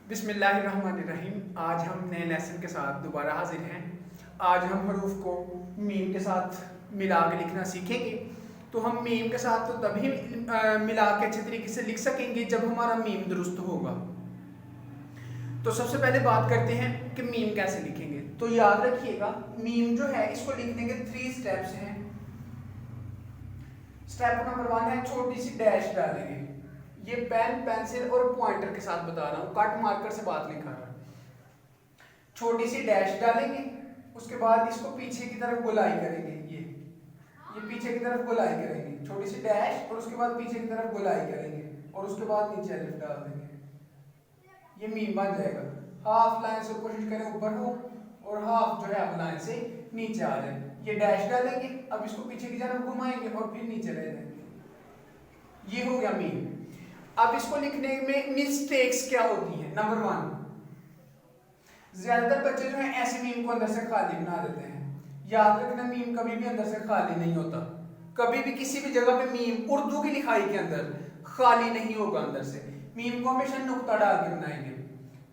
बिस्मिल्लाहिर्रहमानिर्रहीम। आज हम नए लेसन के साथ दोबारा हाजिर हैं। आज हम हरूफ को मीम के साथ मिला के लिखना सीखेंगे। तो हम मीम के साथ तो तभी मिला के अच्छे तरीके से लिख सकेंगे जब हमारा मीम दुरुस्त होगा। तो सबसे पहले बात करते हैं कि मीम कैसे लिखेंगे। तो याद रखिएगा, मीम जो है इसको लिखने के 3 स्टेप्स हैं। स्टेप नंबर 1 है छोटी सी डैश डालेंगे। ये पेन, पेंसिल और पॉइंटर के साथ बता रहा हूँ, कट मार्कर से बात नहीं कर रहा। छोटी सी डैश डालेंगे, उसके बाद इसको पीछे की तरफ गोलाई करेंगे। ये पीछे की तरफ गोलाई करेंगे, छोटी सी डैश, और उसके बाद पीछे की तरफ गोलाई करेंगे और उसके बाद नीचे अलिफ डाल देंगे। ये मीम बन जाएगा। हाफ लाइन से कोशिश करें ऊपर हो और हाफ जो है अब लाइन से नीचे आ जाए। ये डैश डालेंगे, अब इसको पीछे की तरफ घुमाएंगे और फिर नीचे ले जाएंगे। ये हो गया मीम। अब इसको लिखने में मिस्टेक्स क्या होती हैं। नंबर 1, ज्यादातर बच्चे जो हैं ऐसे मीम को अंदर से खाली बना देते हैं। याद रखना, मीम कभी भी अंदर से खाली नहीं होता। कभी भी किसी भी जगह पे मीम उर्दू की लिखाई के अंदर खाली नहीं होगा अंदर से। मीम को हमेशा नुक्ता डाल के बनाएंगे।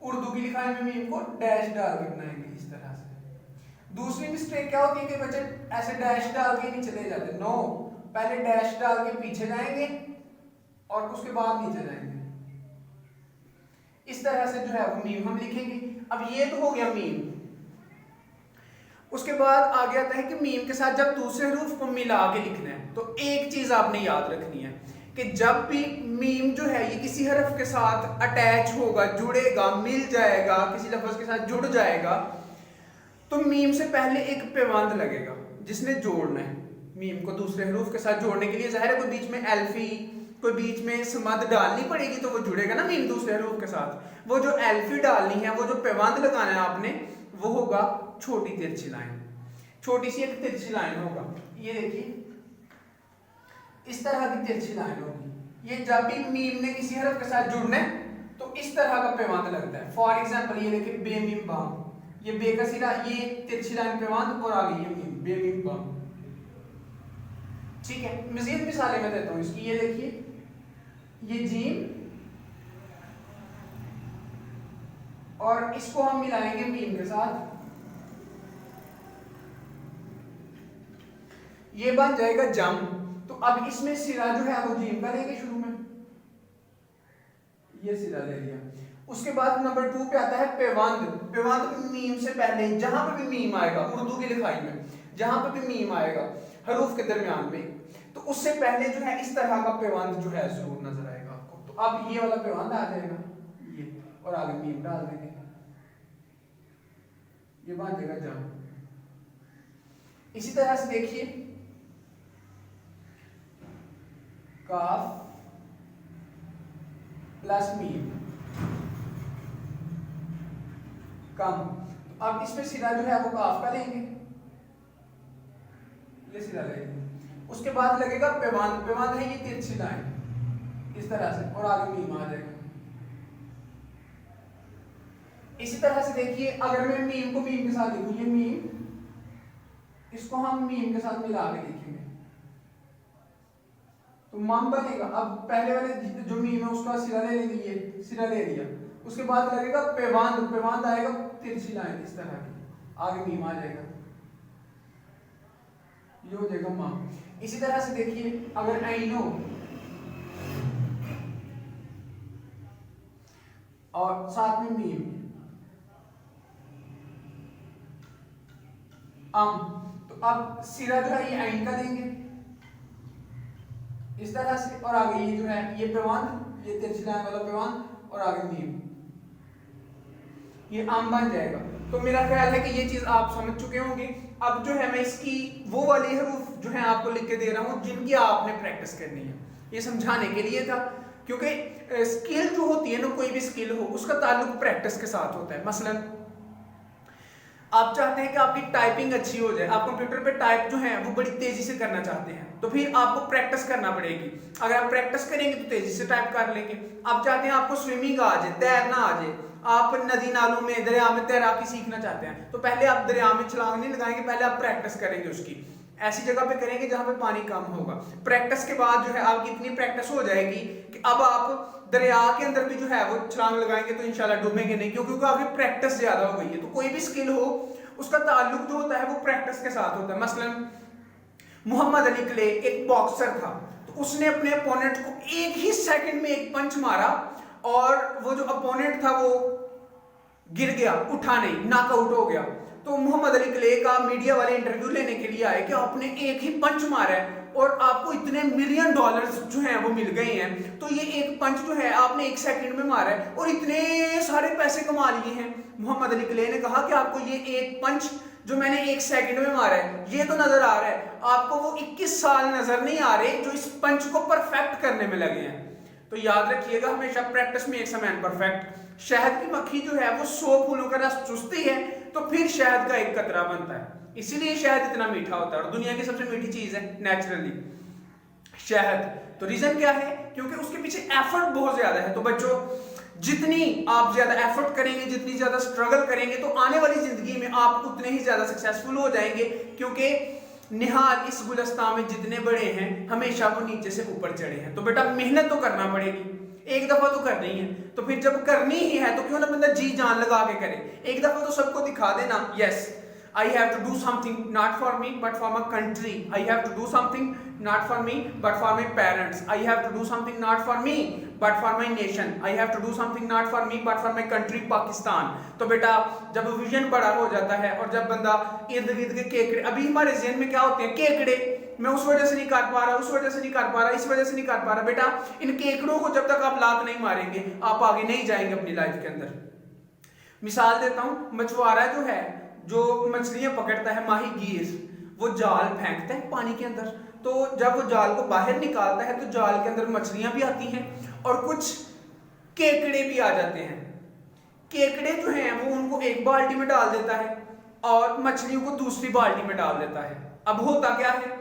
उर्दू की लिखाई में मीम को डैश डाल के बनाएंगे इस तरह से। दूसरी मिस्टेक क्या होती है कि बच्चे ऐसे डैश डाल के नहीं चले जाते। नो, पहले डैश डाल के पीछे जाएंगे और उसके बाद नीचे जाएंगे। इस तरह से जो है वो मीम हम लिखेंगे। अब ये तो हो गया मीम। उसके बाद आगे आता है कि मीम के साथ जब दूसरे हरूफ को मिला के लिखना है तो एक चीज आपने याद रखनी है कि जब भी मीम जो है ये किसी हरफ के साथ अटैच होगा, जुड़ेगा, मिल जाएगा, किसी लफ्ज के साथ जुड़ जाएगा, तो मीम से पहले एक पेवंद लगेगा जिसने जोड़ना है। मीम को दूसरे हरूफ के साथ जोड़ने के लिए जाहिर है कोई बीच में एल्फी, कोई बीच में समद डालनी पड़ेगी तो वो जुड़ेगा ना मीम दूसरे हरूफ के साथ। वो जो एल्फी डालनी है, वो जो पेवंद लगाना है आपने, वो होगा छोटी तिरछी लाइन। छोटी सी एक तिरछी लाइन होगा। ये देखिए, इस तरह की तिरछी लाइन होगी। ये जब भी मीम ने किसी हरफ के साथ जुड़ना है तो इस तरह का पेवंद लगता है। फॉर एग्जांपल ये देखिए, बेमीम बाम, ये बे का सिरा, ये तिरछी लाइन पेवंद और आगे ये मीम, बेमीम बाम। ठीक है, मजीद मिसालें मैं देता हूं इसकी। ये देखिए, ये जीम और इसको हम मिलाएंगे मीम के साथ, ये बन जाएगा जम। तो अब इसमें सिरा जो है वो जीम का लेंगे शुरू में, ये सिरा ले लिया। उसके बाद नंबर 2 पे आता है पेवंद। पेवंद मीम से पहले जहां पे भी मीम आएगा, उर्दू की लिखाई में जहां पे भी मीम आएगा हरूफ के दरमियान में, तो उससे पहले जो है इस तरह का पेवंद जो है जरूर नजर आएगा आपको। तो अब ये वाला पेवंद आ जाएगा, ये, और आगे मीम डाल देंगे, ये बन जाएगा जम। इसी तरह से देखिए, काफ प्लस मीम कम। तो अब इसमें सिरा जो है वो काफ का लेंगे, ये सिरा लेंगे। उसके बाद लगेगा पेवंद। पेवंद है ये तिरछी लाइन इस तरह से, और आगे मीम आ जाएगा। इसी तरह से देखिए, अगर मैं मीम को मीम के साथ लिखूं, ये मीम, इसको हम मीम के साथ मिला के लिखेंगे तो मम बनेगा। अब पहले वाले जो मीम है उसका सिरा ले लेंगे, ये सिरा ले लिया। उसके बाद लगेगा पेवंद। पेवंद आएगा तिरछी लाइन इस तरह की, आगे मीम आ जाएगा, ये हो जाएगा मम। इसी तरह से देखिए, अगर ऐनो और साथ में मीम तो अब सिरा जो है ये ऐन का देंगे इस तरह से, और आगे ये जो है ये पेवंद, ये तिरछी लाइन वाला पेवंद, और आगे मीम, ये आम बन जाएगा। तो मेरा ख्याल है कि ये चीज आप समझ चुके होंगे। अब जो है मैं इसकी वो वाली हरूफ जो है आपको लिख के दे रहा हूं जिनकी आपने प्रैक्टिस करनी है। ये समझाने के लिए था, क्योंकि स्किल जो होती है ना, कोई भी स्किल हो उसका ताल्लुक प्रैक्टिस के साथ होता है। मसलन आप चाहते हैं कि आपकी टाइपिंग अच्छी हो जाए, आप कंप्यूटर पे टाइप जो है वो बड़ी तेजी से करना चाहते हैं, तो फिर आपको प्रैक्टिस करना पड़ेगी। अगर आप प्रैक्टिस करेंगे तो तेजी से टाइप कर लेंगे। आप चाहते हैं आपको स्विमिंग आ जाए, तैरना आ जाए, आप नदी नालों में, दरिया में तैराकी सीखना चाहते हैं, तो पहले आप दरिया में छलांग नहीं लगाएंगे, पहले आप प्रैक्टिस करेंगे उसकी। ऐसी जगह पे करेंगे जहां पे पानी कम होगा। प्रैक्टिस के बाद जो है आपकी इतनी प्रैक्टिस हो जाएगी कि कि अब आप दरिया के अंदर भी जो है वो छलांग लगाएंगे तो इंशाल्लाह डूबेंगे नहीं, क्योंकि आगे प्रैक्टिस ज्यादा हो गई है। तो कोई भी स्किल हो उसका ताल्लुक जो होता है वो प्रैक्टिस के साथ होता है। मसलन मोहम्मद अली क्ले एक बॉक्सर था, तो उसने अपने अपोनेंट को एक ही सेकंड में एक पंच मारा और वो जो अपोनेंट था वो गिर गया, उठा नहीं, नॉकआउट हो गया। तो मोहम्मद अली क्ले का मीडिया वाले इंटरव्यू लेने के लिए आए कि आपने एक ही पंच मारा है और आपको इतने मिलियन डॉलर्स जो हैं वो मिल गए हैं, तो ये एक पंच जो है आपने एक सेकंड में मारा है और इतने सारे पैसे कमा लिए हैं। मोहम्मद अली क्ले ने कहा कि आपको ये एक पंच जो मैंने एक सेकंड में मारा है ये तो नजर आ रहा है, आपको वो 21 साल नजर नहीं आ रहे जो इस पंच को परफेक्ट करने में लगे हैं। तो याद रखिएगा हमेशा प्रैक्टिस में एक मैन परफेक्ट। शहद की मक्खी जो है वो 100 फूलों का रस चूसती है तो फिर शहद का एक कतरा बनता है, इसीलिए शहद इतना मीठा होता है और दुनिया की सबसे मीठी चीज है नेचुरली शहद। तो रीजन क्या है? क्योंकि उसके पीछे एफर्ट बहुत ज्यादा है। तो बच्चों जितनी आप ज्यादा एफर्ट करेंगे, जितनी ज्यादा स्ट्रगल करेंगे, तो आने वाली जिंदगी में आप उतने ही ज्यादा सक्सेसफुल हो जाएंगे, क्योंकि निहाल इस गुलस्तान में जितने बड़े हैं हमेशा वो नीचे से ऊपर चढ़े हैं। तो बेटा मेहनत तो करना पड़ेगी, एक दफा तो करनी है, तो फिर जब करनी ही है तो क्यों ना बंदा जी जान लगा के करे। एक दफा तो सबको दिखा देना, yes I have to do something not for me but for my country. I have to do something not for me but for my parents. I have to do something not for me but for my nation. I have to do something not for me but for my country Pakistan. तो बेटा जब vision बड़ा हो जाता है और जब बंदा इर्द गिर्द के केकड़े, अभी हमारे ज़हन में क्या होते हैं केकड़े, मैं उस वजह से नहीं कर पा रहा, उस वजह से नहीं कर पा रहा, इस वजह से नहीं कर पा रहा। बेटा इन केकड़ों को जब तक आप लात नहीं मारेंगे आप आगे नहीं जाएंगे अपनी लाइफ के अंदर। मिसाल देता हूँ, मछुआरा जो है जो मछलियां पकड़ता है, माही गीर, वो जाल फेंकता है पानी के अंदर, तो जब वो जाल को बाहर निकालता है तो जाल के अंदर मछलियां भी आती हैं और कुछ केकड़े भी आ जाते हैं। केकड़े जो हैं वो उनको एक बाल्टी में डाल देता है और मछलियों को दूसरी बाल्टी में डाल देता है। अब होता क्या है,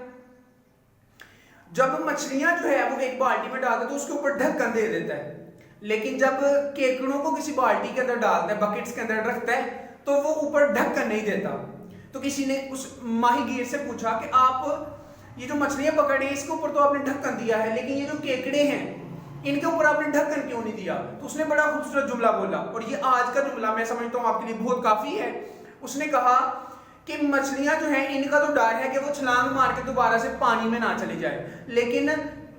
जब मछलियां जो है वो एक बाल्टी में डालते तो उसके ऊपर ढक्कन दे देता है, लेकिन जब केकड़ों को किसी बाल्टी के अंदर डालता है, बकेट्स के अंदर रखता है, तो वो ऊपर ढक्कन नहीं देता। तो किसी ने उस माहीगीर से पूछा कि आप ये जो मछलियां पकड़े इसके ऊपर तो आपने ढक्कन दिया है, लेकिन ये जो केकड़े हैं इनके ऊपर आपने ढक्कन क्यों नहीं दिया? तो उसने बड़ा खूबसूरत जुमला बोला और ये आज का जुमला मैं समझता हूँ आपके लिए बहुत काफी है। उसने कहा कि मछलियां जो हैं इनका तो डर है कि वो छलांग मार के दोबारा से पानी में ना चली जाए, लेकिन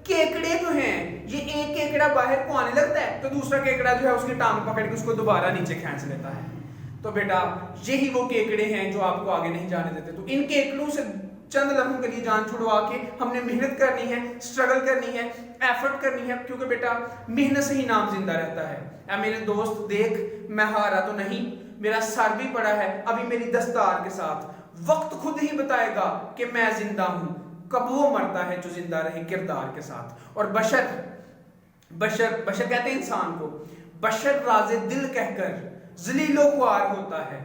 केकड़े जो हैं ये एक केकड़ा बाहर को आने लगता है तो दूसरा केकड़ा जो है उसकी टांग पकड़ के उसको दोबारा नीचे खींच लेता है। तो बेटा यही वो केकड़े हैं जो आपको आगे नहीं जाने देते। तो इन केकड़ों से चंद लम्हों के लिए जान छुड़वा के हमने मेहनत करनी है, स्ट्रगल करनी है, एफर्ट करनी है, क्योंकि बेटा मेहनत से ही नाम जिंदा रहता है। अब मेरे दोस्त देख मैं हारा तो नहीं, मेरा सर भी पड़ा है अभी मेरी दस्तार के साथ, वक्त खुद ही बताएगा कि मैं जिंदा हूं, कब वो मरता है जो जिंदा रहे किरदार के साथ। और बशर बशर बशर कहते हैं इंसान को, बशर राज़े दिल कहकर ज़लीलो ख्वार होता है,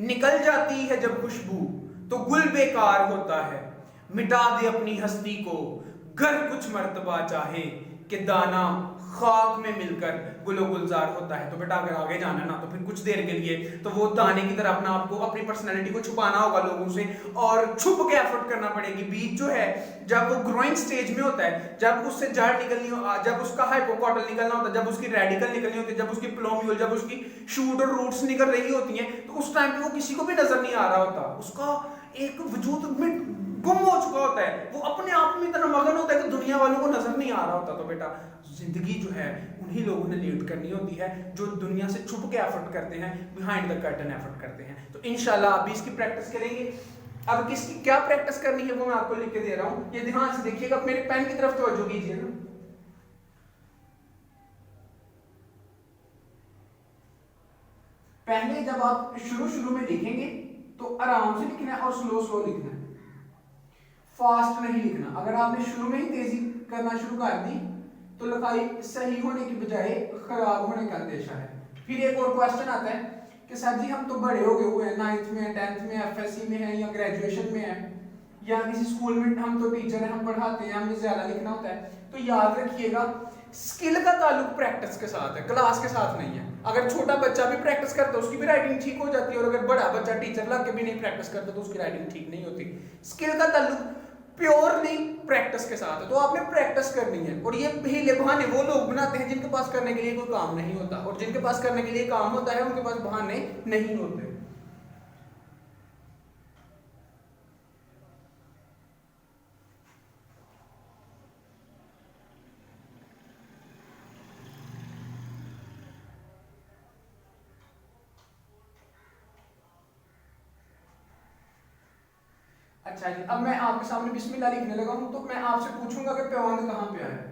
निकल जाती है जब खुशबू तो गुल बेकार होता है, मिटा दे अपनी हस्ती को गर कुछ मर्तबा चाहे कि दाना खाक में मिलकर गुलो गुलजार होता है। तो बेटा अगर आगे जाना है ना तो फिर कुछ देर के लिए तो वो दाने की तरह अपना आपको अपनी पर्सनैलिटी को छुपाना होगा लोगों से और छुप के एफर्ट करना पड़ेगी। बीज जो है जब वो ग्रोइंग स्टेज में होता है, जब उससे जड़ निकलनी हो, जब उसका हाइपोकॉटल निकलना होता है, जब उसकी रेडिकल निकलनी होती है, जब उसकी प्लोम्यूल, जब उसकी शूट और रूट्स निकल रही होती हैं, तो उस टाइम पे वो किसी को भी नजर नहीं आ रहा होता, उसका एक वजूद में गुम हो चुका होता है, वो अपने आप में इतना मगन होता है कि दुनिया वालों को नजर नहीं आ रहा होता। तो बेटा जिंदगी जो है उन्हीं लोगों ने लीड करनी होती है जो दुनिया से छुप के एफर्ट करते हैं, बिहाइंड द कर्टन एफर्ट करते हैं। तो इंशाल्लाह आप भी इसकी प्रैक्टिस करेंगे। अब किसकी क्या प्रैक्टिस करनी है वो मैं आपको लिख के दे रहा हूं, ये ध्यान से देखिएगा, मेरे पेन की तरफ तवज्जो कीजिए ना। पहले जब आप शुरू में लिखेंगे तो आराम से लिखना है और स्लो लिखना है, फास्ट नहीं लिखना। अगर आपने शुरू में ही तेजी करना शुरू कर दी तो लिखाई सही होने की बजाय खराब होने का अंदेशा है। फिर एक और क्वेश्चन आता है कि सर जी हम तो बड़े हो गए हुए हैं, 9th में 10th में एफएससी में है या ग्रेजुएशन में है या किसी स्कूल में, हम तो टीचर हैं, हम पढ़ाते हैं, हमें ज्यादा लिखना होता है। तो याद रखिएगा स्किल का ताल्लुक प्रैक्टिस के साथ है, क्लास के साथ नहीं है। अगर छोटा बच्चा भी प्रैक्टिस करता है उसकी भी राइटिंग ठीक हो जाती है, और अगर बड़ा बच्चा टीचर लग के भी नहीं प्रैक्टिस करता तो उसकी राइटिंग ठीक नहीं होती। स्किल का ताल्लुक प्योरली प्रैक्टिस के साथ है। तो आपने प्रैक्टिस करनी है। और ये हीले बहाने वो लोग बनाते हैं जिनके पास करने के लिए कोई काम नहीं होता, और जिनके पास करने के लिए काम होता है उनके पास बहाने नहीं होते। अच्छा जी, अब मैं आपके सामने बिस्मिल्लाह लिखने लगा हूं, तो मैं आपसे पूछूंगा कि पैवांद कहां पे है।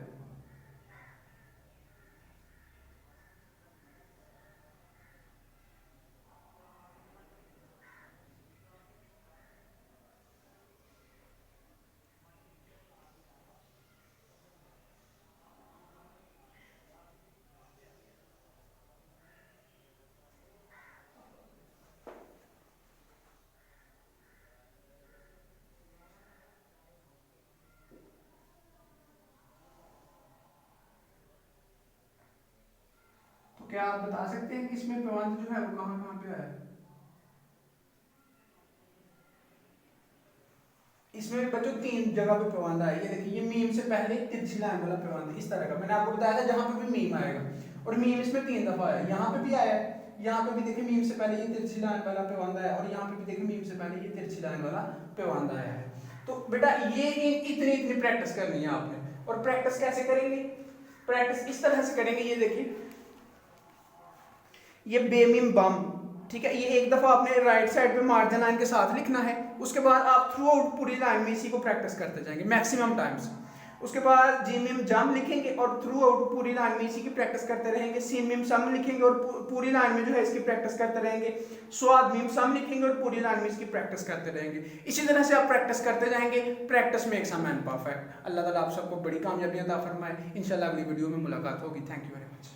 तो क्या आप बता सकते हैं कि इसमें पैवांद जो है वो कहां कहां पे है। इसमें बच्चों 3 जगह पे पैवांदा है। ये देखिए, ये मीम से पहले तिरछी लाइन वाला पैवांदा इस तरह का मैंने आपको बताया था, जहां पे भी मीम आएगा। और मीम इसमें 3 दफा है, यहाँ पे भी आया है, यहाँ पे भी देखिए मीम से पहले ये तिरछी लाइन वाला पैवांदा है, और यहाँ पे भी देखिए मीम से पहले ये तिरछी लाइन वाला पैवांदा आया है। तो बेटा ये इतनी इतनी प्रैक्टिस करनी है आपने। और प्रैक्टिस कैसे करेंगे, प्रैक्टिस इस तरह से करेंगे। ये देखिए, ये बेमीम बम, ठीक है, ये एक दफा आपने राइट साइड पे मार्जिन लाइन के साथ लिखना है। उसके बाद आप थ्रू आउट पूरी लाइन में इसी को प्रैक्टिस करते जाएंगे मैक्सिमम टाइम्स। उसके बाद जी मीम जम लिखेंगे और थ्रू आउट पूरी लाइन में इसी की प्रैक्टिस करते रहेंगे। सीन मीम सम लिखेंगे और पूरी लाइन में जो है इसकी प्रैक्टिस करते रहेंगे। स्वाद मीम सम लिखेंगे और पूरी लाइन में इसकी प्रैक्टिस करते रहेंगे। इसी तरह से आप प्रैक्टिस करते जाएंगे। Practice makes a man perfect. Allah ताला आप सबको बड़ी कामयाबियां अता फरमाए। इंशाल्लाह अगली वीडियो में मुलाकात होगी। Thank you very much.